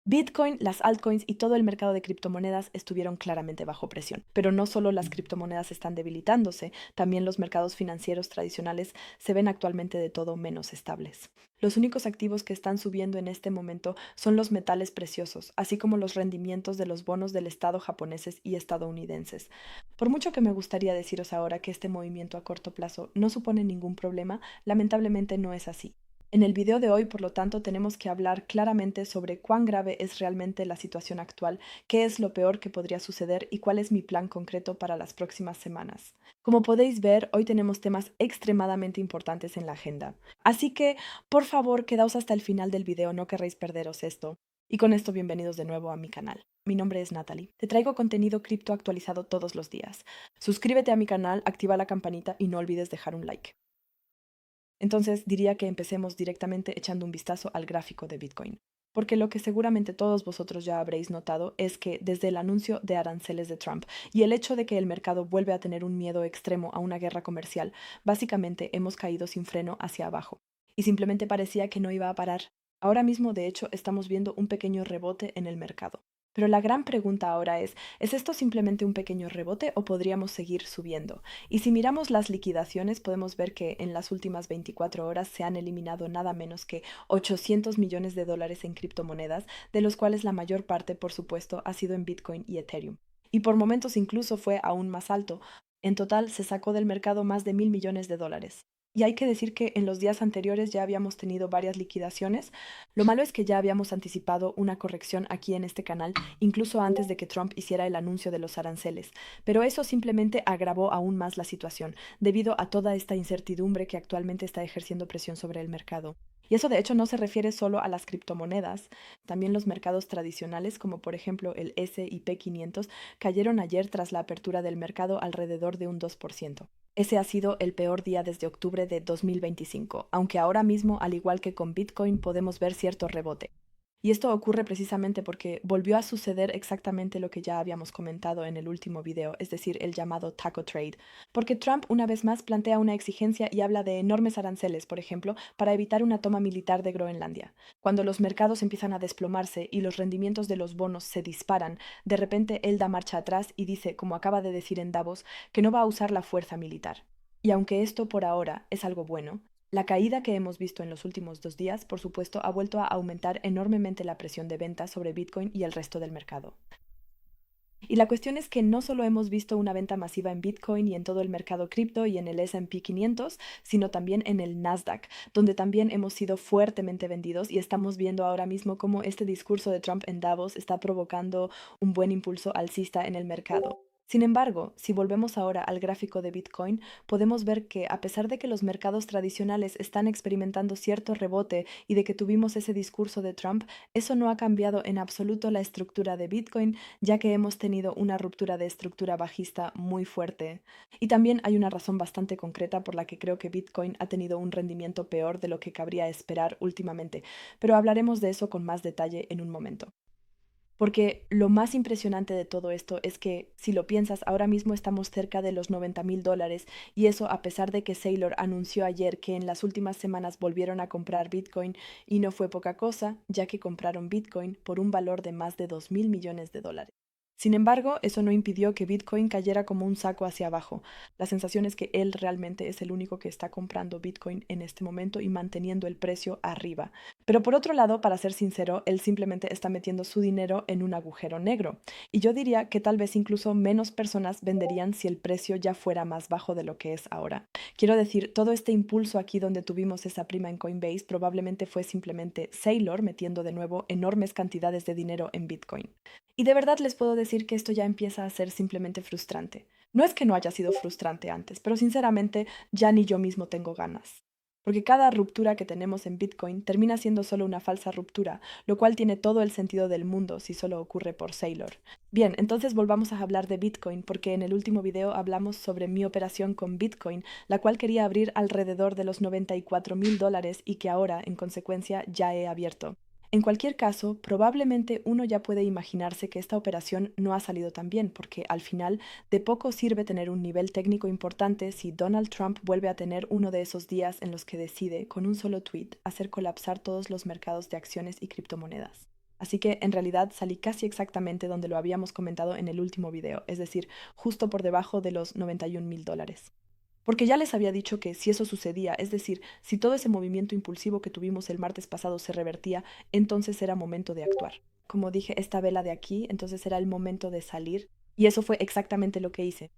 Bitcoin, las altcoins y todo el mercado de criptomonedas estuvieron claramente bajo presión. Pero no solo las criptomonedas están debilitándose, también los mercados financieros tradicionales se ven actualmente de todo menos estables. Los únicos activos que están subiendo en este momento son los metales preciosos, así como los rendimientos de los bonos del Estado japoneses y estadounidenses. Por mucho que me gustaría deciros ahora que este movimiento a corto plazo no supone ningún problema, lamentablemente no es así. En el video de hoy, por lo tanto, tenemos que hablar claramente sobre cuán grave es realmente la situación actual, qué es lo peor que podría suceder y cuál es mi plan concreto para las próximas semanas. Como podéis ver, hoy tenemos temas extremadamente importantes en la agenda. Así que, por favor, quedaos hasta el final del video, no querréis perderos esto. Y con esto, bienvenidos de nuevo a mi canal. Mi nombre es Natalie. Te traigo contenido cripto actualizado todos los días. Suscríbete a mi canal, activa la campanita y no olvides dejar un like. Entonces diría que empecemos directamente echando un vistazo al gráfico de Bitcoin, porque lo que seguramente todos vosotros ya habréis notado es que desde el anuncio de aranceles de Trump y el hecho de que el mercado vuelve a tener un miedo extremo a una guerra comercial, básicamente hemos caído sin freno hacia abajo, y simplemente parecía que no iba a parar. Ahora mismo, de hecho, estamos viendo un pequeño rebote en el mercado. Pero la gran pregunta ahora ¿es esto simplemente un pequeño rebote o podríamos seguir subiendo? Y si miramos las liquidaciones, podemos ver que en las últimas 24 horas se han eliminado nada menos que 800 millones de dólares en criptomonedas, de los cuales la mayor parte, por supuesto, ha sido en Bitcoin y Ethereum. Y por momentos incluso fue aún más alto. En total se sacó del mercado más de 1.000 millones de dólares. Y hay que decir que en los días anteriores ya habíamos tenido varias liquidaciones. Lo malo es que ya habíamos anticipado una corrección aquí en este canal, incluso antes de que Trump hiciera el anuncio de los aranceles. Pero eso simplemente agravó aún más la situación, debido a toda esta incertidumbre que actualmente está ejerciendo presión sobre el mercado. Y eso de hecho no se refiere solo a las criptomonedas, también los mercados tradicionales, como por ejemplo el S&P 500, cayeron ayer tras la apertura del mercado alrededor de un 2%. Ese ha sido el peor día desde octubre de 2025, aunque ahora mismo, al igual que con Bitcoin, podemos ver cierto rebote. Y esto ocurre precisamente porque volvió a suceder exactamente lo que ya habíamos comentado en el último video, es decir, el llamado taco trade, porque Trump una vez más plantea una exigencia y habla de enormes aranceles, por ejemplo, para evitar una toma militar de Groenlandia. Cuando los mercados empiezan a desplomarse y los rendimientos de los bonos se disparan, de repente él da marcha atrás y dice, como acaba de decir en Davos, que no va a usar la fuerza militar. Y aunque esto por ahora es algo bueno, la caída que hemos visto en los últimos 2 días, por supuesto, ha vuelto a aumentar enormemente la presión de venta sobre Bitcoin y el resto del mercado. Y la cuestión es que no solo hemos visto una venta masiva en Bitcoin y en todo el mercado cripto y en el S&P 500, sino también en el Nasdaq, donde también hemos sido fuertemente vendidos y estamos viendo ahora mismo cómo este discurso de Trump en Davos está provocando un buen impulso alcista en el mercado. Sin embargo, si volvemos ahora al gráfico de Bitcoin, podemos ver que a pesar de que los mercados tradicionales están experimentando cierto rebote y de que tuvimos ese discurso de Trump, eso no ha cambiado en absoluto la estructura de Bitcoin, ya que hemos tenido una ruptura de estructura bajista muy fuerte. Y también hay una razón bastante concreta por la que creo que Bitcoin ha tenido un rendimiento peor de lo que cabría esperar últimamente, pero hablaremos de eso con más detalle en un momento. Porque lo más impresionante de todo esto es que, si lo piensas, ahora mismo estamos cerca de los 90.000 dólares y eso a pesar de que Saylor anunció ayer que en las últimas semanas volvieron a comprar Bitcoin y no fue poca cosa, ya que compraron Bitcoin por un valor de más de 2.000 millones de dólares. Sin embargo, eso no impidió que Bitcoin cayera como un saco hacia abajo. La sensación es que él realmente es el único que está comprando Bitcoin en este momento y manteniendo el precio arriba. Pero por otro lado, para ser sincero, él simplemente está metiendo su dinero en un agujero negro. Y yo diría que tal vez incluso menos personas venderían si el precio ya fuera más bajo de lo que es ahora. Quiero decir, todo este impulso aquí donde tuvimos esa prima en Coinbase probablemente fue simplemente Saylor metiendo de nuevo enormes cantidades de dinero en Bitcoin. Y de verdad les puedo decir que esto ya empieza a ser simplemente frustrante. No es que no haya sido frustrante antes, pero sinceramente ya ni yo mismo tengo ganas. Porque cada ruptura que tenemos en Bitcoin termina siendo solo una falsa ruptura, lo cual tiene todo el sentido del mundo si solo ocurre por Saylor. Bien, entonces volvamos a hablar de Bitcoin, porque en el último video hablamos sobre mi operación con Bitcoin, la cual quería abrir alrededor de los 94.000 dólares y que ahora, en consecuencia, ya he abierto. En cualquier caso, probablemente uno ya puede imaginarse que esta operación no ha salido tan bien, porque al final de poco sirve tener un nivel técnico importante si Donald Trump vuelve a tener uno de esos días en los que decide, con un solo tweet, hacer colapsar todos los mercados de acciones y criptomonedas. Así que en realidad salí casi exactamente donde lo habíamos comentado en el último video, es decir, justo por debajo de los $91,000. Porque ya les había dicho que si eso sucedía, es decir, si todo ese movimiento impulsivo que tuvimos el martes pasado se revertía, entonces era momento de actuar. Como dije, esta vela de aquí, entonces era el momento de salir, y eso fue exactamente lo que hice.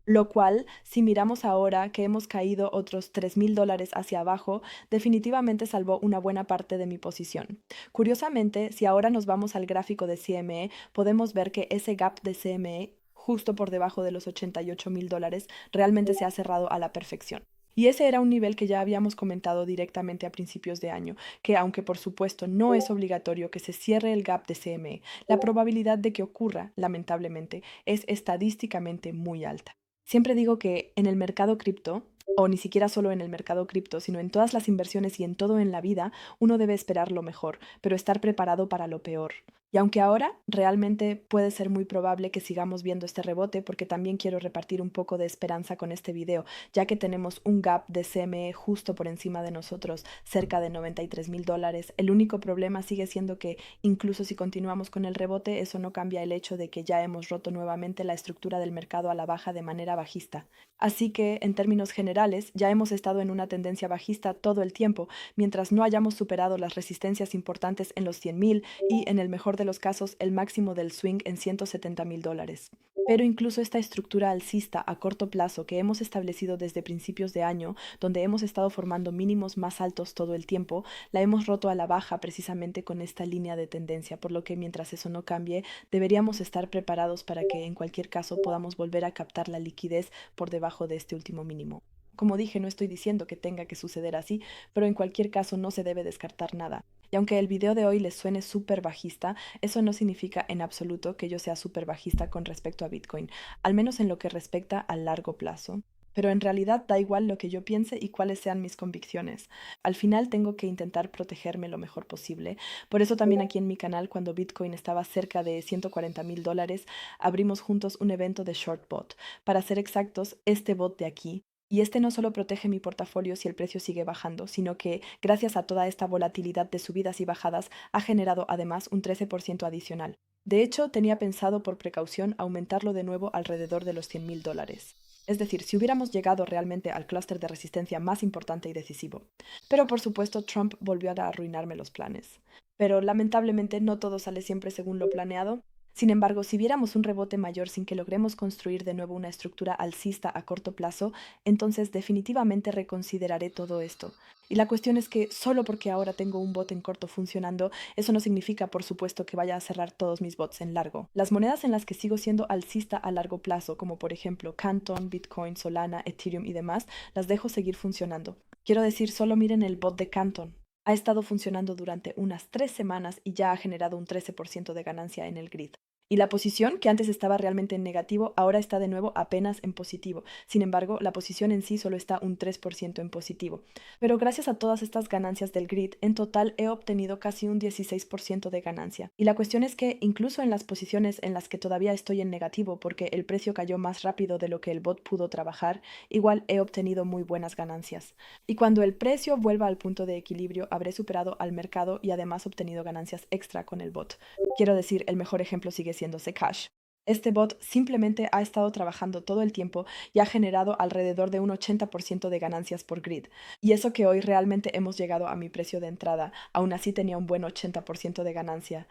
Lo cual, si miramos ahora que hemos caído otros $3,000 hacia abajo, definitivamente salvó una buena parte de mi posición. Curiosamente, si ahora nos vamos al gráfico de CME, podemos ver que ese gap de CME, justo por debajo de los $88,000, realmente se ha cerrado a la perfección. Y ese era un nivel que ya habíamos comentado directamente a principios de año, que aunque por supuesto no es obligatorio que se cierre el gap de CME, la probabilidad de que ocurra, lamentablemente, es estadísticamente muy alta. Siempre digo que en el mercado cripto, o ni siquiera solo en el mercado cripto, sino en todas las inversiones y en todo en la vida, uno debe esperar lo mejor, pero estar preparado para lo peor. Y aunque ahora realmente puede ser muy probable que sigamos viendo este rebote, porque también quiero repartir un poco de esperanza con este video, ya que tenemos un gap de CME justo por encima de nosotros, cerca de $93,000. El único problema sigue siendo que incluso si continuamos con el rebote, eso no cambia el hecho de que ya hemos roto nuevamente la estructura del mercado a la baja de manera bajista. Así que, en términos generales, ya hemos estado en una tendencia bajista todo el tiempo, mientras no hayamos superado las resistencias importantes en los 100,000 y, en el mejor de los casos, el máximo del swing en $170,000. Pero incluso esta estructura alcista a corto plazo que hemos establecido desde principios de año, donde hemos estado formando mínimos más altos todo el tiempo, la hemos roto a la baja precisamente con esta línea de tendencia, por lo que mientras eso no cambie, deberíamos estar preparados para que en cualquier caso podamos volver a captar la liquidez por debajo de este último mínimo. Como dije, no estoy diciendo que tenga que suceder así, pero en cualquier caso no se debe descartar nada. Y aunque el video de hoy les suene súper bajista, eso no significa en absoluto que yo sea súper bajista con respecto a Bitcoin, al menos en lo que respecta a largo plazo. Pero en realidad da igual lo que yo piense y cuáles sean mis convicciones. Al final tengo que intentar protegerme lo mejor posible. Por eso también aquí en mi canal, cuando Bitcoin estaba cerca de $140,000, abrimos juntos un evento de short bot. Para ser exactos, este bot de aquí. Y este no solo protege mi portafolio si el precio sigue bajando, sino que, gracias a toda esta volatilidad de subidas y bajadas, ha generado además un 13% adicional. De hecho, tenía pensado por precaución aumentarlo de nuevo alrededor de los $100,000. Es decir, si hubiéramos llegado realmente al clúster de resistencia más importante y decisivo. Pero por supuesto, Trump volvió a arruinarme los planes. Pero lamentablemente no todo sale siempre según lo planeado. Sin embargo, si viéramos un rebote mayor sin que logremos construir de nuevo una estructura alcista a corto plazo, entonces definitivamente reconsideraré todo esto. Y la cuestión es que solo porque ahora tengo un bot en corto funcionando, eso no significa, por supuesto, que vaya a cerrar todos mis bots en largo. Las monedas en las que sigo siendo alcista a largo plazo, como por ejemplo Canton, Bitcoin, Solana, Ethereum y demás, las dejo seguir funcionando. Quiero decir, solo miren el bot de Canton. Ha estado funcionando durante unas 3 semanas y ya ha generado un 13% de ganancia en el grid. Y la posición, que antes estaba realmente en negativo, ahora está de nuevo apenas en positivo. Sin embargo, la posición en sí solo está un 3% en positivo. Pero gracias a todas estas ganancias del grid, en total he obtenido casi un 16% de ganancia. Y la cuestión es que incluso en las posiciones en las que todavía estoy en negativo porque el precio cayó más rápido de lo que el bot pudo trabajar, igual he obtenido muy buenas ganancias. Y cuando el precio vuelva al punto de equilibrio, habré superado al mercado y además obtenido ganancias extra con el bot. Quiero decir, el mejor ejemplo sigue siendo Zcash. Este bot simplemente ha estado trabajando todo el tiempo y ha generado alrededor de un 80% de ganancias por grid. Y eso que hoy realmente hemos llegado a mi precio de entrada, aún así tenía un buen 80% de ganancia.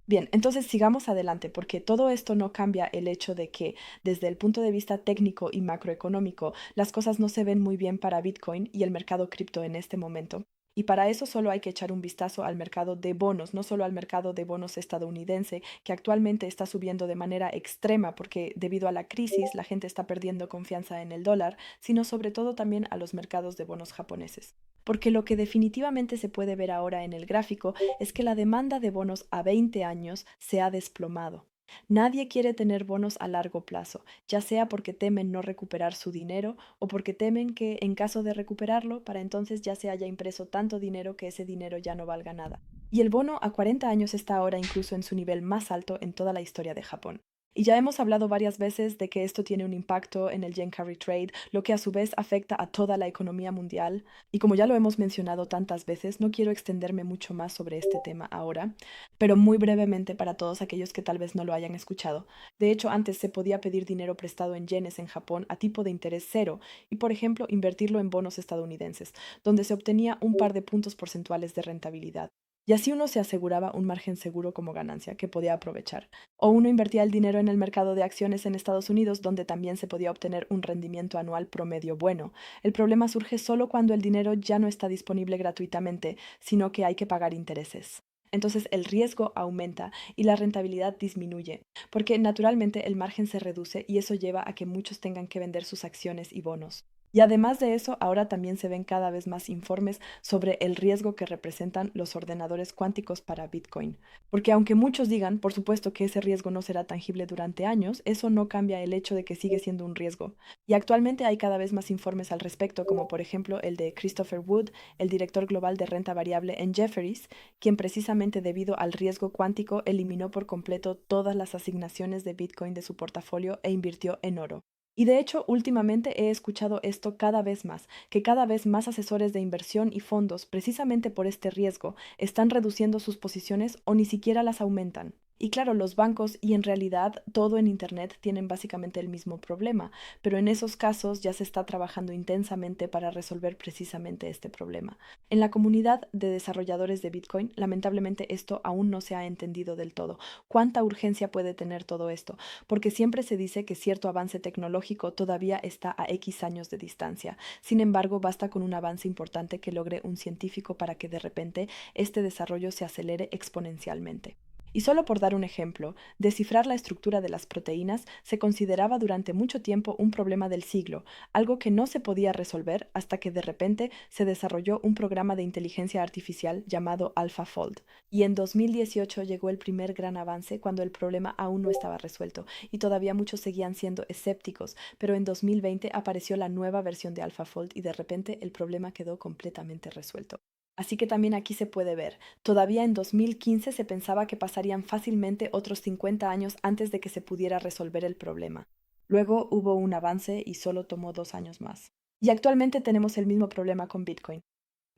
Bien, entonces sigamos adelante porque todo esto no cambia el hecho de que desde el punto de vista técnico y macroeconómico las cosas no se ven muy bien para Bitcoin y el mercado cripto en este momento. Y para eso solo hay que echar un vistazo al mercado de bonos, no solo al mercado de bonos estadounidense, que actualmente está subiendo de manera extrema porque debido a la crisis la gente está perdiendo confianza en el dólar, sino sobre todo también a los mercados de bonos japoneses. Porque lo que definitivamente se puede ver ahora en el gráfico es que la demanda de bonos a 20 años se ha desplomado. Nadie quiere tener bonos a largo plazo, ya sea porque temen no recuperar su dinero o porque temen que en caso de recuperarlo, para entonces ya se haya impreso tanto dinero que ese dinero ya no valga nada. Y el bono a 40 años está ahora incluso en su nivel más alto en toda la historia de Japón. Y ya hemos hablado varias veces de que esto tiene un impacto en el yen carry trade, lo que a su vez afecta a toda la economía mundial. Y como ya lo hemos mencionado tantas veces, no quiero extenderme mucho más sobre este tema ahora, pero muy brevemente para todos aquellos que tal vez no lo hayan escuchado. De hecho, antes se podía pedir dinero prestado en yenes en Japón a tipo de interés cero y, por ejemplo, invertirlo en bonos estadounidenses, donde se obtenía un par de puntos porcentuales de rentabilidad. Y así uno se aseguraba un margen seguro como ganancia que podía aprovechar. O uno invertía el dinero en el mercado de acciones en Estados Unidos, donde también se podía obtener un rendimiento anual promedio bueno. El problema surge solo cuando el dinero ya no está disponible gratuitamente, sino que hay que pagar intereses. Entonces el riesgo aumenta y la rentabilidad disminuye, porque naturalmente el margen se reduce y eso lleva a que muchos tengan que vender sus acciones y bonos. Y además de eso, ahora también se ven cada vez más informes sobre el riesgo que representan los ordenadores cuánticos para Bitcoin. Porque aunque muchos digan, por supuesto, que ese riesgo no será tangible durante años, eso no cambia el hecho de que sigue siendo un riesgo. Y actualmente hay cada vez más informes al respecto, como por ejemplo el de Christopher Wood, el director global de renta variable en Jefferies, quien precisamente debido al riesgo cuántico eliminó por completo todas las asignaciones de Bitcoin de su portafolio e invirtió en oro. Y de hecho, últimamente he escuchado esto cada vez más, que cada vez más asesores de inversión y fondos, precisamente por este riesgo, están reduciendo sus posiciones o ni siquiera las aumentan. Y claro, los bancos y en realidad todo en Internet tienen básicamente el mismo problema, pero en esos casos ya se está trabajando intensamente para resolver precisamente este problema. En la comunidad de desarrolladores de Bitcoin, lamentablemente esto aún no se ha entendido del todo. ¿Cuánta urgencia puede tener todo esto? Porque siempre se dice que cierto avance tecnológico todavía está a X años de distancia. Sin embargo, basta con un avance importante que logre un científico para que de repente este desarrollo se acelere exponencialmente. Y solo por dar un ejemplo, descifrar la estructura de las proteínas se consideraba durante mucho tiempo un problema del siglo, algo que no se podía resolver hasta que de repente se desarrolló un programa de inteligencia artificial llamado AlphaFold. Y en 2018 llegó el primer gran avance cuando el problema aún no estaba resuelto y todavía muchos seguían siendo escépticos, pero en 2020 apareció la nueva versión de AlphaFold y de repente el problema quedó completamente resuelto. Así que también aquí se puede ver, todavía en 2015 se pensaba que pasarían fácilmente otros 50 años antes de que se pudiera resolver el problema. Luego hubo un avance y solo tomó 2 años más. Y actualmente tenemos el mismo problema con Bitcoin.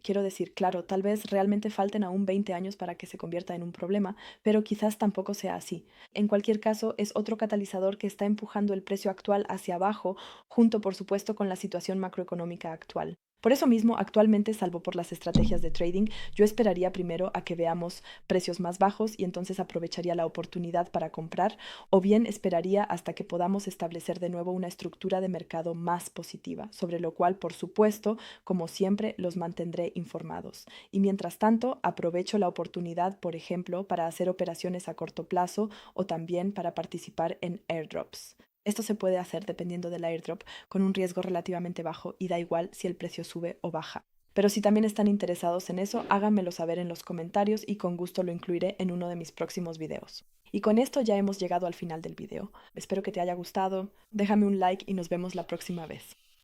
Quiero decir, claro, tal vez realmente falten aún 20 años para que se convierta en un problema, pero quizás tampoco sea así. En cualquier caso, es otro catalizador que está empujando el precio actual hacia abajo, junto por supuesto con la situación macroeconómica actual. Por eso mismo, actualmente, salvo por las estrategias de trading, yo esperaría primero a que veamos precios más bajos y entonces aprovecharía la oportunidad para comprar, o bien esperaría hasta que podamos establecer de nuevo una estructura de mercado más positiva, sobre lo cual, por supuesto, como siempre, los mantendré informados. Y mientras tanto, aprovecho la oportunidad, por ejemplo, para hacer operaciones a corto plazo o también para participar en airdrops. Esto se puede hacer dependiendo del airdrop con un riesgo relativamente bajo y da igual si el precio sube o baja. Pero si también están interesados en eso, háganmelo saber en los comentarios y con gusto lo incluiré en uno de mis próximos videos. Y con esto ya hemos llegado al final del video. Espero que te haya gustado, déjame un like y nos vemos la próxima vez.